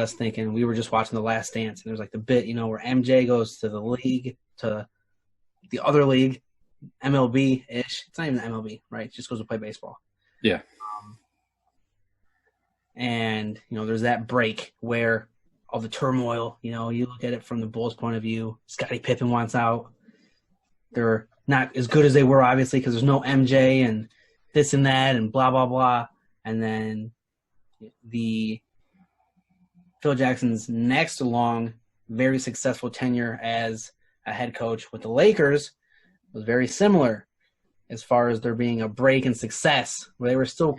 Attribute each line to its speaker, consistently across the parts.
Speaker 1: us thinking we were just watching The Last Dance, and there's like the bit, where MJ goes to the league, to the other league, MLB-ish. It's not even MLB, right? It just goes to play baseball.
Speaker 2: Yeah.
Speaker 1: And, there's that break where all the turmoil, you look at it from the Bulls' point of view. Scottie Pippen wants out. They're not as good as they were, obviously, because there's no MJ and this and that and blah, blah, blah. And then Phil Jackson's next long, very successful tenure as a head coach with the Lakers was very similar as far as there being a break in success, where they were still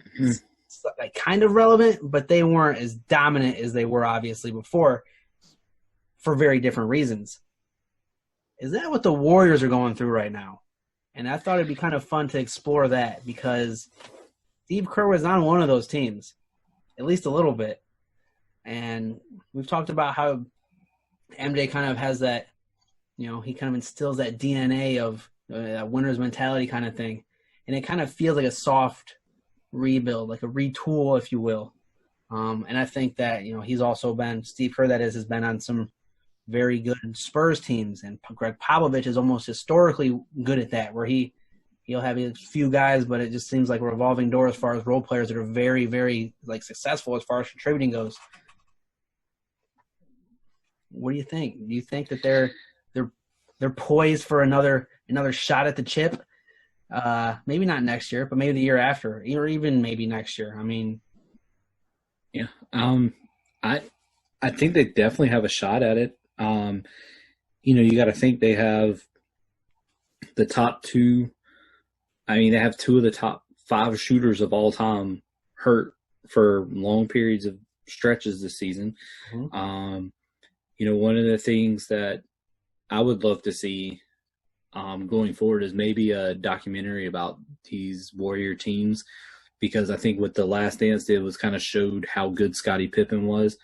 Speaker 1: like kind of relevant, but they weren't as dominant as they were obviously before for very different reasons. Is that what the Warriors are going through right now? And I thought it'd be kind of fun to explore that, because Steve Kerr was on one of those teams, at least a little bit. And we've talked about how MJ kind of has that, he kind of instills that DNA of that winner's mentality kind of thing. And it kind of feels like a soft rebuild, like a retool, if you will. And I think that, he's also been, Steve Kerr, that is, has been on some very good Spurs teams. And Greg Popovich is almost historically good at that, where he'll have a few guys, but it just seems like a revolving door as far as role players that are very, very successful as far as contributing goes. What do you think? Do you think that they're poised for another shot at the chip? Maybe not next year, but maybe the year after, or even maybe next year. I mean,
Speaker 2: yeah. I think they definitely have a shot at it. You got to think they have the top two. I mean, they have two of the top 5 shooters of all time hurt for long periods of stretches this season. Mm-hmm. One of the things that I would love to see going forward is maybe a documentary about these Warrior teams, because I think what The Last Dance did was kind of showed how good Scottie Pippen was,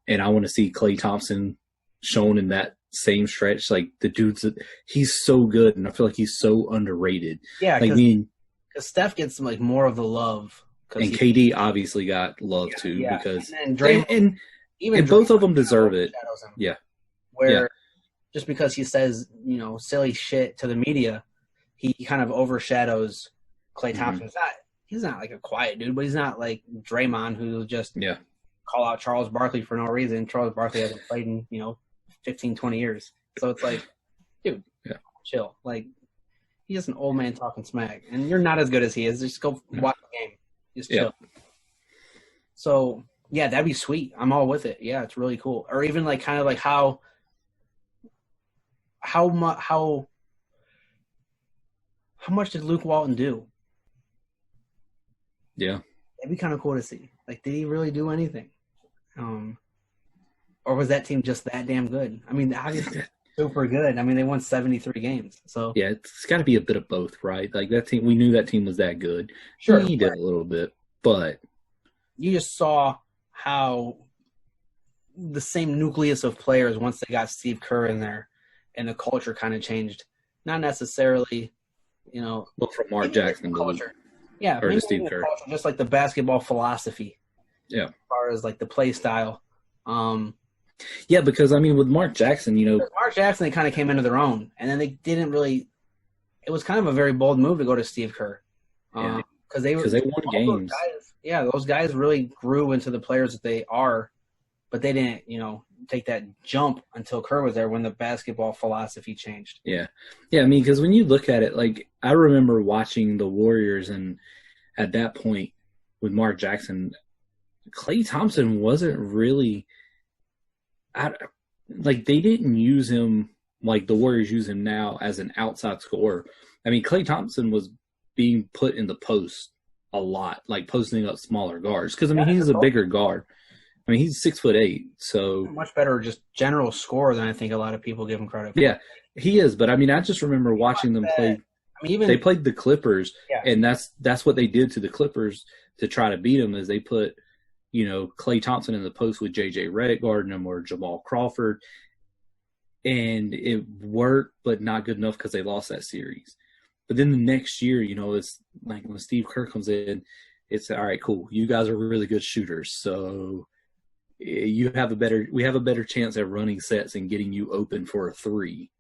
Speaker 2: and I want to see Klay Thompson shown in that same stretch. Like, the dude's he's so good, and I feel like he's so underrated.
Speaker 1: Yeah, because Steph gets more of the love,
Speaker 2: and KD obviously got love too, because
Speaker 1: and
Speaker 2: even both of them deserve it. Yeah,
Speaker 1: just because he says, silly shit to the media, he kind of overshadows Klay Thompson. Mm-hmm. He's not like a quiet dude, but he's not like Draymond, who just call out Charles Barkley for no reason. Charles Barkley hasn't played in, 15, 20 years. So it's like, dude, chill. Like, he's just an old man talking smack. And you're not as good as he is. Just go watch the game. Just chill. So, yeah, that'd be sweet. I'm all with it. Yeah, it's really cool. Or even kind of how much did Luke Walton do?
Speaker 2: Yeah.
Speaker 1: It'd be kind of cool to see. Did he really do anything? Or was that team just that damn good? I mean, obviously super good. I mean, they won 73 games. So
Speaker 2: yeah, it's got to be a bit of both, right? That team, we knew that team was that good.
Speaker 1: Sure.
Speaker 2: He did a little bit, but
Speaker 1: you just saw how the same nucleus of players, once they got Steve Kerr in there, and the culture kind of changed. Not necessarily,
Speaker 2: well, from Mark Jackson
Speaker 1: culture. Yeah,
Speaker 2: or to Steve Kerr.
Speaker 1: Culture, just like the basketball philosophy.
Speaker 2: Yeah.
Speaker 1: As far as the play style.
Speaker 2: Yeah, because I mean, with Mark Jackson,
Speaker 1: Mark Jackson, they kind of came into their own, and then they didn't really. It was kind of a very bold move to go to Steve Kerr, because they
Speaker 2: won games.
Speaker 1: Those guys really grew into the players that they are, but they didn't, take that jump until Kerr was there, when the basketball philosophy changed.
Speaker 2: Yeah. Yeah, I mean, because when you look at it, I remember watching the Warriors, and at that point with Mark Jackson, Klay Thompson wasn't really they didn't use him like the Warriors use him now as an outside scorer. I mean, Klay Thompson was being put in the post a lot, posting up smaller guards, because I mean, he's a bigger guard. I mean, he's 6'8", so
Speaker 1: much better just general scorer than I think a lot of people give him credit for.
Speaker 2: Yeah, he is. But I mean, I just remember watching them play. I mean, they played the Clippers, and that's what they did to the Clippers to try to beat them. Is they put Klay Thompson in the post with J.J. Redick guarding him, or Jamal Crawford, and it worked, but not good enough because they lost that series. But then the next year, it's like when Steve Kerr comes in, it's all right, cool. You guys are really good shooters, so we have a better chance at running sets and getting you open for a 3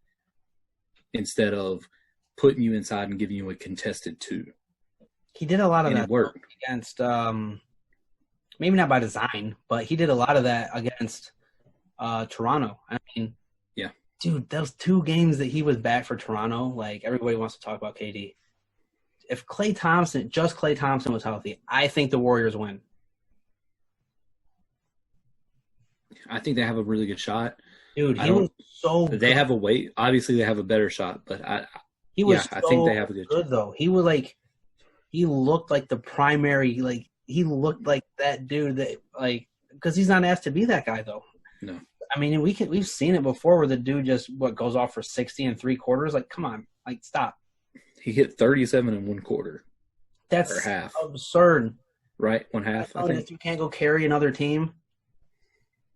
Speaker 2: instead of putting you inside and giving you a contested 2.
Speaker 1: He did a lot of
Speaker 2: and
Speaker 1: that
Speaker 2: it worked
Speaker 1: against, maybe not by design, but he did a lot of that against Toronto. I mean,
Speaker 2: yeah,
Speaker 1: dude, those 2 games that he was back for Toronto, like everybody wants to talk about KD. If Klay Thompson was healthy, I think the Warriors win.
Speaker 2: I think they have a really good shot.
Speaker 1: Dude, he was so good.
Speaker 2: They have a way. Obviously, they have a better shot, but I think they have a good
Speaker 1: though. He was like, he looked like the primary, like he looked like that dude that like, because he's not asked to be that guy though.
Speaker 2: No,
Speaker 1: I mean we've seen it before where the dude just goes off for 60 and 3/4. Like, come on, like stop.
Speaker 2: He hit 37 in 1/4.
Speaker 1: That's
Speaker 2: or half.
Speaker 1: Absurd.
Speaker 2: Right, 1/2. I think.
Speaker 1: If you can't go carry another team.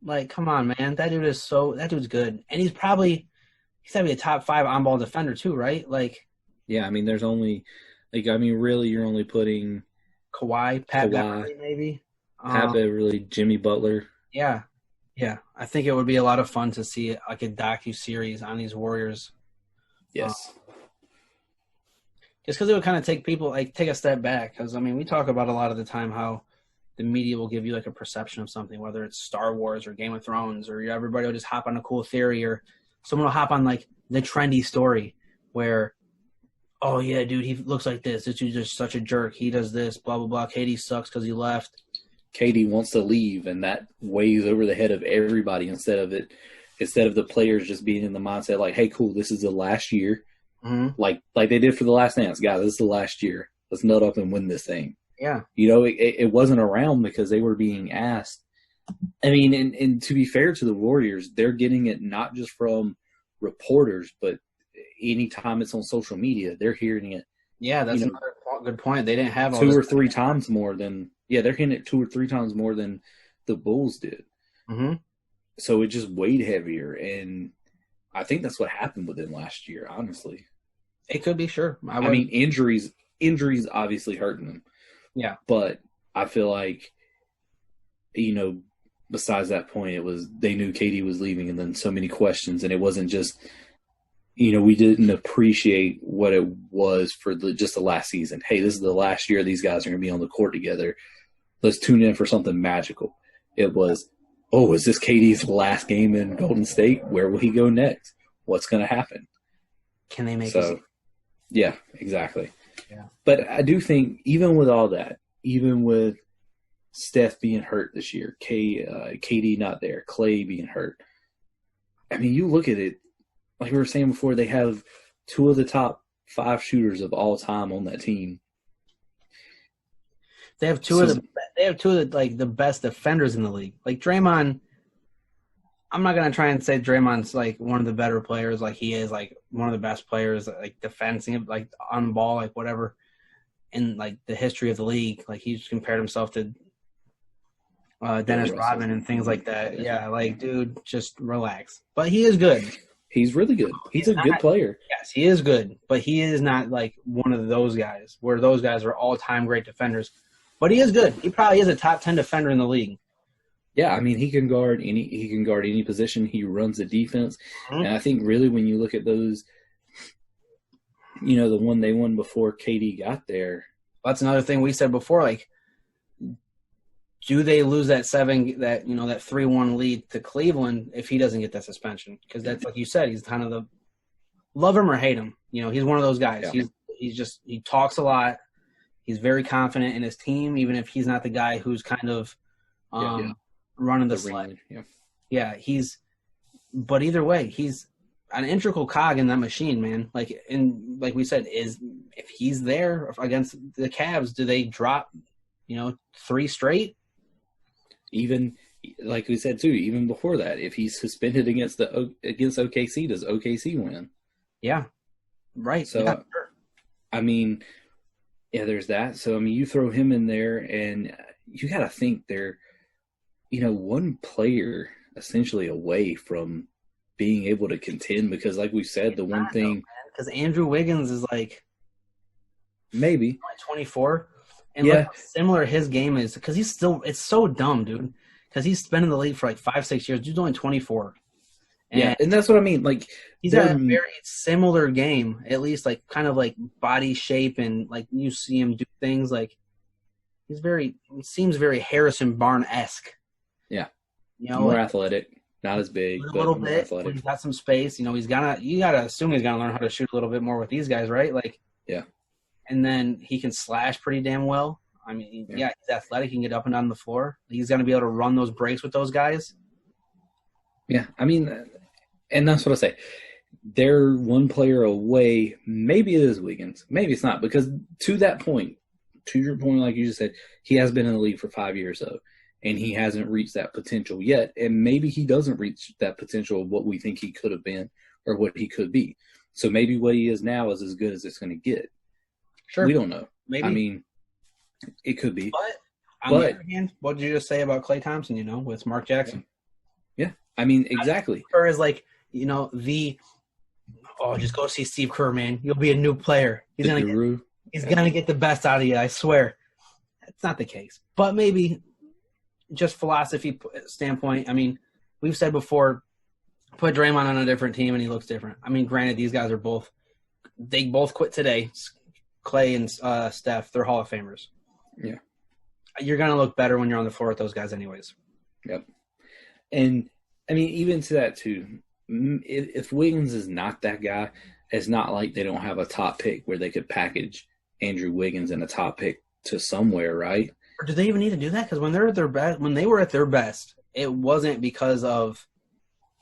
Speaker 1: Like, come on, man. That dude's good. And he's gotta be a top 5 on-ball defender too, right? Like,
Speaker 2: yeah, I mean, there's only, really, you're only putting
Speaker 1: Kawhi, Pat Beverly, maybe.
Speaker 2: Pat Beverly, Jimmy Butler.
Speaker 1: Yeah. Yeah. I think it would be a lot of fun to see like a docu-series on these Warriors.
Speaker 2: Yes.
Speaker 1: Just because it would kind of take a step back. Because, I mean, we talk about a lot of the time how the media will give you like a perception of something, whether it's Star Wars or Game of Thrones, or everybody will just hop on a cool theory, or someone will hop on like the trendy story where, oh yeah, dude, he looks like this. This dude's just such a jerk. He does this, blah, blah, blah. KD sucks because he left.
Speaker 2: KD wants to leave, and that weighs over the head of everybody instead of the players just being in the mindset like, hey, cool, this is the last year.
Speaker 1: Mm-hmm.
Speaker 2: Like they did for the Last Dance. Guys, this is the last year. Let's nut up and win this thing.
Speaker 1: Yeah.
Speaker 2: It wasn't around because they were being asked. I mean, and to be fair to the Warriors, they're getting it not just from reporters, but anytime it's on social media, they're hearing it.
Speaker 1: Yeah, that's another good point. They didn't have all
Speaker 2: 2 or 3 times more than – they're hitting it 2 or 3 times more than the Bulls did.
Speaker 1: Mm-hmm.
Speaker 2: So it just weighed heavier, and I think that's what happened with them last year, honestly.
Speaker 1: It could be, sure.
Speaker 2: I mean, injuries obviously hurting them.
Speaker 1: Yeah.
Speaker 2: But I feel like, besides that point, they knew KD was leaving, and then so many questions, and it wasn't just, we didn't appreciate what it was for just the last season. Hey, this is the last year these guys are going to be on the court together. Let's tune in for something magical. It was, oh, is this KD's last game in Golden State? Where will he go next? What's going to happen?
Speaker 1: Can they make
Speaker 2: it? Yeah, exactly.
Speaker 1: Yeah.
Speaker 2: But I do think even with all that, even with Steph being hurt this year, KD not there, Klay being hurt, I mean, you look at it, like we were saying before, they have 2 of the top 5 shooters of all time on that team.
Speaker 1: They have two of the best defenders in the league. Like Draymond, I'm not gonna try and say Draymond's like one of the better players. Like he is like one of the best players, like defending, like on ball, like whatever, in like the history of the league. Like he's compared himself to Dennis Rodman and things like that. Yeah, like dude, just relax. But he is good.
Speaker 2: He's really good. He's a good player.
Speaker 1: Yes, he is good, but he is not like one of those guys where those guys are all-time great defenders. But he is good. He probably is a top 10 defender in the league.
Speaker 2: Yeah, I mean he can guard any position. He runs the defense, and I think really when you look at those, the one they won before KD got there.
Speaker 1: That's another thing we said before. Like, do they lose that 3-1 lead to Cleveland if he doesn't get that suspension? Because that's like you said, he's kind of the love him or hate him. He's one of those guys. Yeah. He talks a lot. He's very confident in his team, even if he's not the guy who's kind of running the sled. Yeah, but either way, he's an integral cog in that machine, man. Like we said, if he's there against the Cavs, do they drop, 3 straight?
Speaker 2: Even like we said too, even before that, if he's suspended against OKC, does OKC win? Yeah, right. So, yeah, sure. I mean, yeah, there's that. So I mean, you throw him in there, and you got to think they're, one player essentially away from being able to contend. Because, like we said, the one thing
Speaker 1: because Andrew Wiggins is like
Speaker 2: maybe
Speaker 1: 24. And look how similar his game is, because it's so dumb, dude. because he's been in the league for like 5-6 years. Dude's only 24.
Speaker 2: And that's what I mean. Like,
Speaker 1: he's got a very similar game, at least like kind of like body shape, and like you see him do things like he seems very Harrison Barnes-esque.
Speaker 2: Yeah.
Speaker 1: More
Speaker 2: athletic. Not as big,
Speaker 1: a little bit. Athletic. He's got some space. You gotta assume he's gonna learn how to shoot a little bit more with these guys, right? Like,
Speaker 2: yeah.
Speaker 1: And then he can slash pretty damn well. I mean, he's athletic. He can get up and down the floor. He's gonna be able to run those breaks with those guys.
Speaker 2: Yeah, I mean, and that's what I say. They're one player away. Maybe it is Wiggins. Maybe it's not, because to that point, to your point, like you just said, he has been in the league for 5 years, though. And he hasn't reached that potential yet. And maybe he doesn't reach that potential of what we think he could have been or what he could be. So maybe what he is now is as good as it's going to get.
Speaker 1: Sure.
Speaker 2: We don't know.
Speaker 1: Maybe.
Speaker 2: I mean, it could be.
Speaker 1: But on the other hand, what did you just say about Klay Thompson, with Mark Jackson?
Speaker 2: Yeah. I mean, exactly.
Speaker 1: Kerr is like, just go see Steve Kerr, man. You'll be a new player. He's going to get the best out of you, I swear. That's not the case. But maybe just philosophy standpoint, I mean, we've said before, put Draymond on a different team and he looks different. I mean, granted, these guys they both quit today. Klay and Steph, they're Hall of Famers.
Speaker 2: Yeah.
Speaker 1: You're going to look better when you're on the floor with those guys anyways.
Speaker 2: Yep. And, I mean, even to that, too, if Wiggins is not that guy, it's not like they don't have a top pick where they could package Andrew Wiggins and a top pick to somewhere, right?
Speaker 1: Or do they even need to do that? Because when they're at their best, when they were at their best, it wasn't because of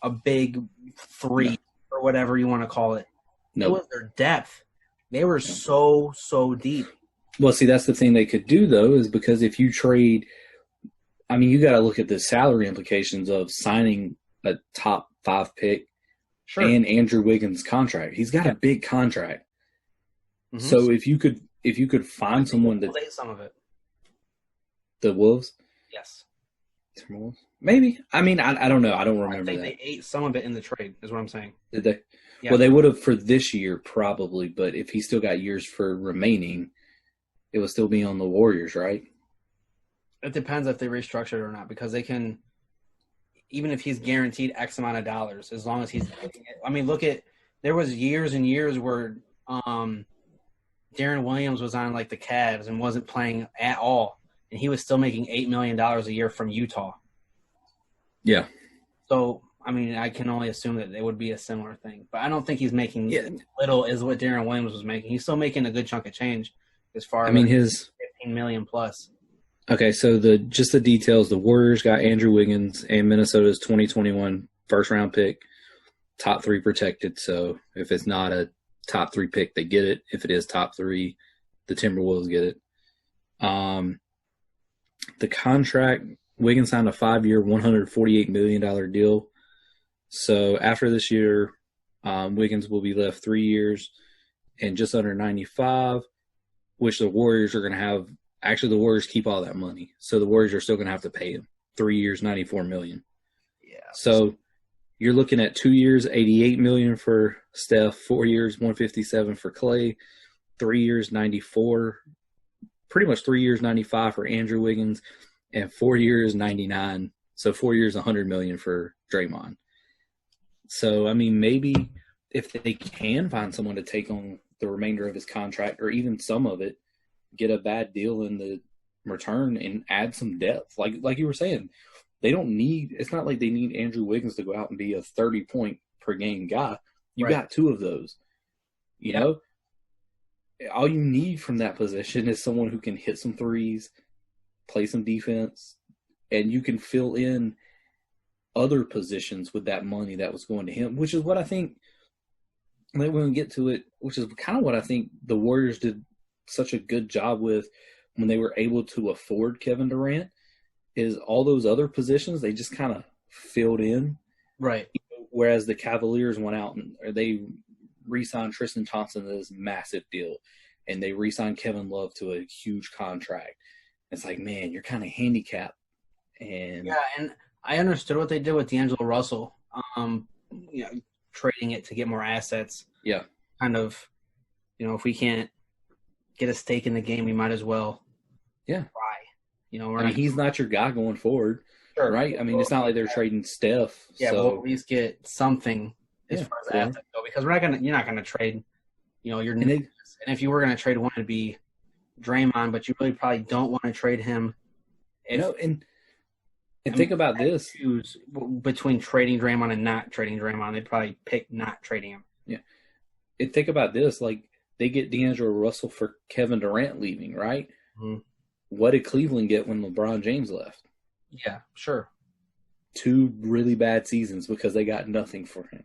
Speaker 1: a big three or whatever you want to call it. No. It was their depth. They were so deep.
Speaker 2: Well, see, that's the thing they could do, though, is because if you trade – I mean, you got to look at the salary implications of signing a top 5 pick and Andrew Wiggins' contract. He's got a big contract. Mm-hmm. So if you could find someone that –
Speaker 1: some of it.
Speaker 2: The Wolves?
Speaker 1: Yes.
Speaker 2: Timberwolves? Maybe. I mean, I don't know. I don't remember that.
Speaker 1: They ate some of it in the trade, is what I'm saying.
Speaker 2: Did they?
Speaker 1: Yeah.
Speaker 2: Well, they would have for this year probably, but if he still got years for remaining, it would still be on the Warriors, right?
Speaker 1: It depends if they restructure it or not, because they can, even if he's guaranteed X amount of dollars, as long as he's making it. I mean, there was years and years where Darren Williams was on like the Cavs and wasn't playing at all. And he was still making $8 million a year from Utah.
Speaker 2: Yeah.
Speaker 1: So, I mean, I can only assume that it would be a similar thing. But I don't think he's making little as what Darren Williams was making. He's still making a good chunk of change as far as
Speaker 2: his
Speaker 1: $15 million plus.
Speaker 2: Okay, so the details, the Warriors got Andrew Wiggins and Minnesota's 2021 first-round pick, top 3 protected. So if it's not a top 3 pick, they get it. If it is top 3, the Timberwolves get it. The contract, Wiggins signed a 5-year, $148 million deal. So after this year, Wiggins will be left 3 years and just under 95, which the Warriors are going to have. Actually, the Warriors keep all that money. So the Warriors are still going to have to pay him 3 years, $94 million.
Speaker 1: Yeah.
Speaker 2: So you're looking at 2 years, $88 million for Steph, 4 years, $157 for Klay, 3 years, $94. Pretty much 3 years, $95 for Andrew Wiggins, and 4 years, $99. So 4 years, $100 million for Draymond. So, I mean, maybe if they can find someone to take on the remainder of his contract or even some of it, get a bad deal in the return and add some depth. Like you were saying, they don't need – it's not like they need Andrew Wiggins to go out and be a 30-point per game guy. You got 2 of those, you know? All you need from that position is someone who can hit some threes, play some defense, and you can fill in other positions with that money that was going to him, which is what I think – when we get to it, which is kind of what I think the Warriors did such a good job with when they were able to afford Kevin Durant, is all those other positions they just kind of filled in.
Speaker 1: Right.
Speaker 2: Whereas the Cavaliers went out and they re-signed Tristan Thompson to this massive deal, and they re-signed Kevin Love to a huge contract. It's like, man, you're kind of handicapped. And
Speaker 1: I understood what they did with D'Angelo Russell, trading it to get more assets.
Speaker 2: Yeah.
Speaker 1: Kind of, if we can't get a stake in the game, we might as well try.
Speaker 2: He's not your guy going forward.
Speaker 1: Sure.
Speaker 2: right? I mean, it's not like they're trading Steph.
Speaker 1: Yeah,
Speaker 2: so.
Speaker 1: but we'll at least get something as far as assets go, because you're not gonna trade. And if you were gonna trade one, it'd be Draymond, but you really probably don't want to trade him.
Speaker 2: And think about this:
Speaker 1: between trading Draymond and not trading Draymond, they'd probably pick not trading him.
Speaker 2: Yeah, and think about this: like they get D'Angelo Russell for Kevin Durant leaving, right?
Speaker 1: Mm-hmm.
Speaker 2: What did Cleveland get when LeBron James left?
Speaker 1: Yeah, sure.
Speaker 2: 2 really bad seasons because they got nothing for him.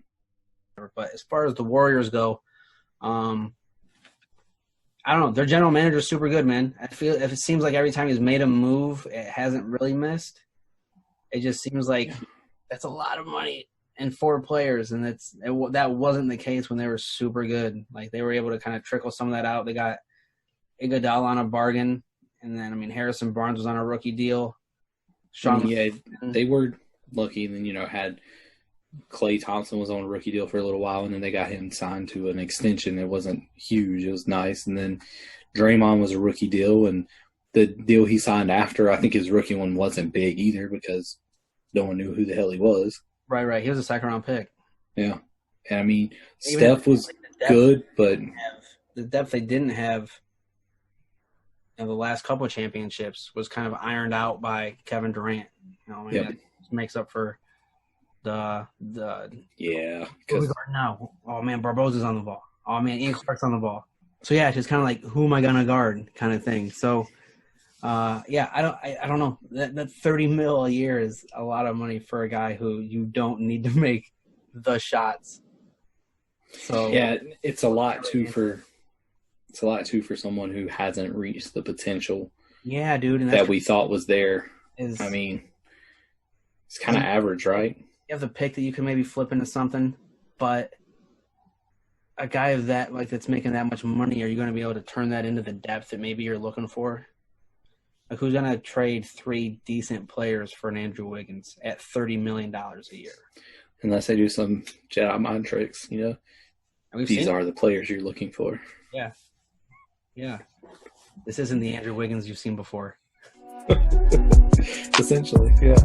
Speaker 1: But as far as the Warriors go, I don't know. Their general manager is super good, man. It seems like every time he's made a move, it hasn't really missed. It just seems like that's a lot of money and 4 players, and that wasn't the case when they were super good. Like they were able to kind of trickle some of that out. They got Iguodala on a bargain, and then Harrison Barnes was on a rookie deal.
Speaker 2: They were lucky, and then had Klay Thompson was on a rookie deal for a little while, and then they got him signed to an extension. It wasn't huge; it was nice. And then Draymond was a rookie deal, and the deal he signed after, I think his rookie one wasn't big either because no one knew who the hell he was.
Speaker 1: Right. He was a second-round pick.
Speaker 2: Yeah, and Steph was good, but
Speaker 1: the depth they didn't have in the last couple of championships was kind of ironed out by Kevin Durant. That makes up for the now. Oh man, Barbosa's on the ball. Oh man, Ian Clark's on the ball. So yeah, it's just kind of like, who am I gonna guard kind of thing. So I don't know. That $30 million a year is a lot of money for a guy who you don't need to make the shots. So
Speaker 2: yeah, it's a lot too for someone who hasn't reached the potential.
Speaker 1: Yeah, dude,
Speaker 2: that we thought was there. It's kind of average, right?
Speaker 1: You have the pick that you can maybe flip into something, but a guy of that, like, that's making that much money, are you going to be able to turn that into the depth that maybe you're looking for? Like, who's going to trade 3 decent players for an Andrew Wiggins at $30 million a year?
Speaker 2: Unless they do some Jedi mind tricks, These are the players you're looking for.
Speaker 1: Yeah. This isn't the Andrew Wiggins you've seen before.
Speaker 2: Essentially, yeah.